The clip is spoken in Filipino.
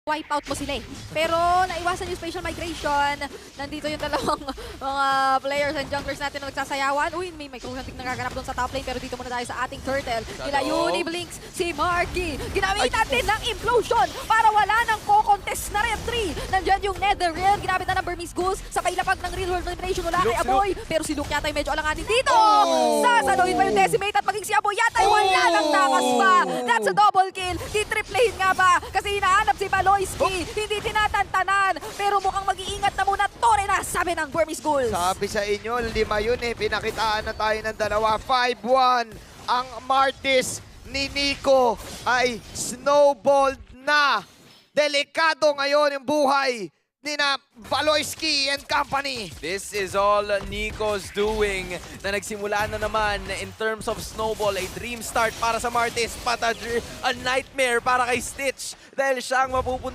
wipe out mo sila eh. Pero naiwasan yung spatial migration. Nandito yung dalawang mga players and junglers natin na nagsasayawan. Uy, may microhantic na gaganap doon sa top lane. Pero dito muna tayo sa ating turtle. Nila Uniblinks, si Marky. Ginamitan din ng implosion para wala ng co-contest na Red 3. Nandyan yung Nether Realm. Ginamit na ng Burmese Goose sa pailapag ng real world elimination mula kay Aboy. Pero si Luke yata yung medyo alanganin dito. Sasaluhin pa yung Decimate at maging si Aboy yata yung wala ng takas pa. That's a double kill. Di-triplahin nga ba? Kasi hinahanap si Baloyski. Hindi tinatantanan. Pero mukhang mag-iingat na muna. Tore na, sabi ng Burmese Ghouls. Sabi sa inyo, 5 yun eh. Pinakitaan na tayo ng dalawa. 5-1. Ang Martis ni Nico ay snowballed na. Delikado ngayon yung buhay ni na Baloyski and company. This is all Nico's doing na nagsimula na naman in terms of snowball. A dream start para sa Martis, but a nightmare para kay Stitch dahil siya ang mapupunta